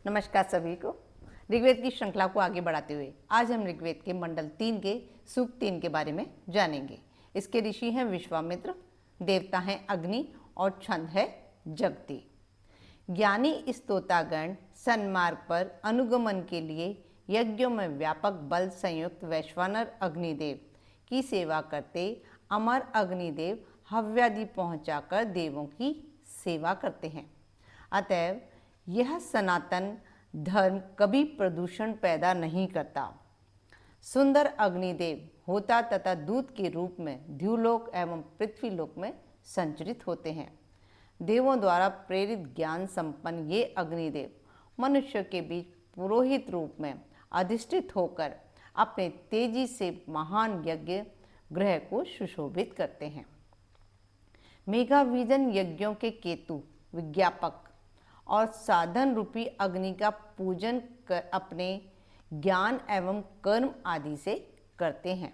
नमस्कार सभी को। ऋग्वेद की श्रृंखला को आगे बढ़ाते हुए आज हम ऋग्वेद के मंडल 3 के सूक्त 3 के बारे में जानेंगे। इसके ऋषि हैं विश्वामित्र, देवता हैं अग्नि और छंद है जगती। ज्ञानी स्तोतागण सन्मार्ग पर अनुगमन के लिए यज्ञों में व्यापक बल संयुक्त वैश्वानर अग्निदेव की सेवा करते अमर अग्निदेव हव्यादि पहुंचाकर देवों की सेवा करते हैं। अतएव यह सनातन धर्म कभी प्रदूषण पैदा नहीं करता। सुंदर अग्निदेव होता तथा दूत के रूप में द्युलोक एवं पृथ्वीलोक में संचरित होते हैं। देवों द्वारा प्रेरित ज्ञान संपन्न ये अग्निदेव मनुष्य के बीच पुरोहित रूप में अधिष्ठित होकर अपने तेजी से महान यज्ञ ग्रह को सुशोभित करते हैं। मेघावीजन यज्ञों के केतु विज्ञापक और साधन रूपी अग्नि का पूजन कर अपने ज्ञान एवं कर्म आदि से करते हैं।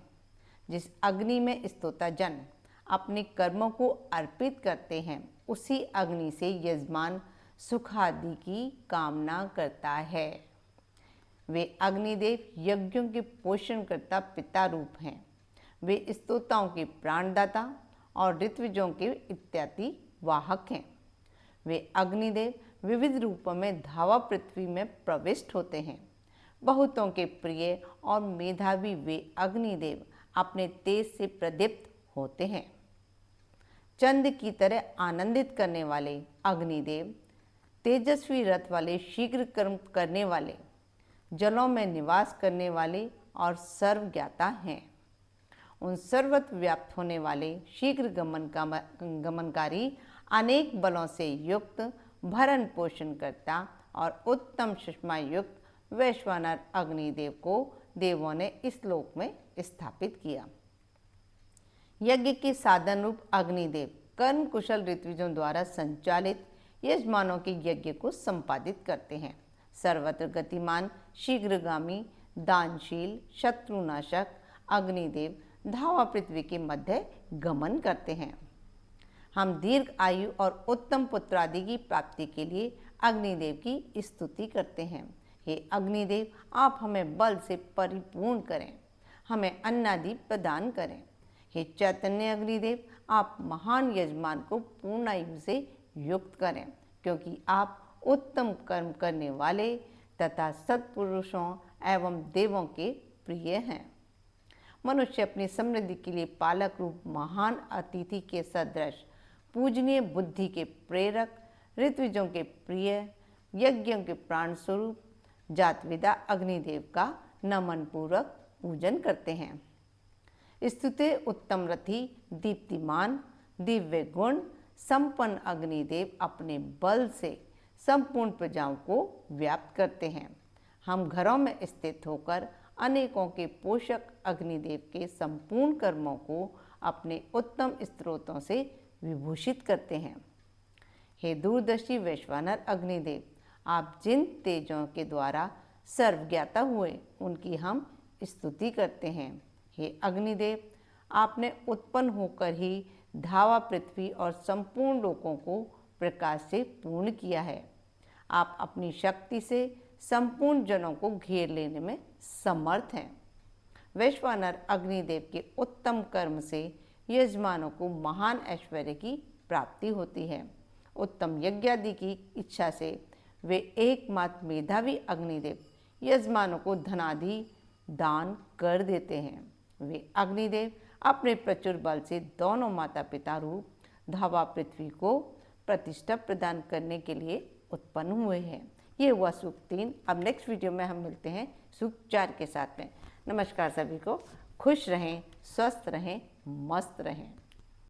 जिस अग्नि में स्तोत्रजन अपने कर्मों को अर्पित करते हैं उसी अग्नि से यजमान सुख आदि की कामना करता है। वे अग्निदेव यज्ञों के पोषणकर्ता पिता रूप हैं। वे स्तोताओं के प्राणदाता और ऋत्विजों के इत्यादि वाहक हैं। वे अग्निदेव विविध रूपों में धावा पृथ्वी में प्रविष्ट होते हैं। बहुतों के प्रिय और मेधावी वे अग्निदेव अपने तेज से प्रदीप्त होते हैं। चंद की तरह आनंदित करने वाले अग्निदेव तेजस्वी रथ वाले, शीघ्र कर्म करने वाले, जलों में निवास करने वाले और सर्वज्ञाता हैं। उन सर्वत्र व्याप्त होने वाले शीघ्र गमनकारी अनेक बलों से युक्त भरण पोषण करता और उत्तम सुषमा युक्त वैश्वानर अग्निदेव को देवों ने इस लोक में स्थापित किया। यज्ञ के साधन रूप अग्निदेव कर्म कुशल ऋत्विजों द्वारा संचालित यजमानों के यज्ञ को संपादित करते हैं। सर्वत्र गतिमान, शीघ्रगामी, दानशील, शत्रुनाशक अग्निदेव धावा पृथ्वी के मध्य गमन करते हैं। हम दीर्घ आयु और उत्तम पुत्र आदि की प्राप्ति के लिए अग्निदेव की स्तुति करते हैं। हे अग्निदेव, आप हमें बल से परिपूर्ण करें, हमें अन्न आदि प्रदान करें। हे चैतन्य अग्निदेव, आप महान यजमान को पूर्ण आयु से युक्त करें, क्योंकि आप उत्तम कर्म करने वाले तथा सत्पुरुषों एवं देवों के प्रिय हैं। मनुष्य अपनी समृद्धि के लिए पालक रूप महान अतिथि के सदृश पूजनीय, बुद्धि के प्रेरक, ऋत्विजों के प्रिय, यज्ञों के प्राण स्वरूप जातविदा अग्निदेव का नमन पूर्वक पूजन करते हैं। स्तुते उत्तम रथी, दीप्तिमान, दिव्य गुण संपन्न अग्निदेव अपने बल से संपूर्ण प्रजाओं को व्याप्त करते हैं। हम घरों में स्थित होकर अनेकों के पोषक अग्निदेव के संपूर्ण कर्मों को अपने उत्तम स्त्रोतों से विभूषित करते हैं। हे दूरदर्शी वैश्वानर अग्निदेव, आप जिन तेजों के द्वारा सर्वज्ञाता हुए उनकी हम स्तुति करते हैं। हे अग्निदेव, आपने उत्पन्न होकर ही धावा पृथ्वी और संपूर्ण लोकों को प्रकाश से पूर्ण किया है। आप अपनी शक्ति से संपूर्ण जनों को घेर लेने में समर्थ हैं। वैश्वानर अग्निदेव के उत्तम कर्म से यजमानों को महान ऐश्वर्य की प्राप्ति होती है। उत्तम यज्ञादि की इच्छा से वे एकमात्र मेधावी अग्निदेव यजमानों को धनादि दान कर देते हैं। वे अग्निदेव अपने प्रचुर बल से दोनों माता पिता रूप धावा पृथ्वी को प्रतिष्ठा प्रदान करने के लिए उत्पन्न हुए हैं। ये हुआ सूक्त 3। अब नेक्स्ट वीडियो में हम मिलते हैं सूक्त 4 के साथ में। नमस्कार सभी को। खुश रहें, स्वस्थ रहें, मस्त रहें।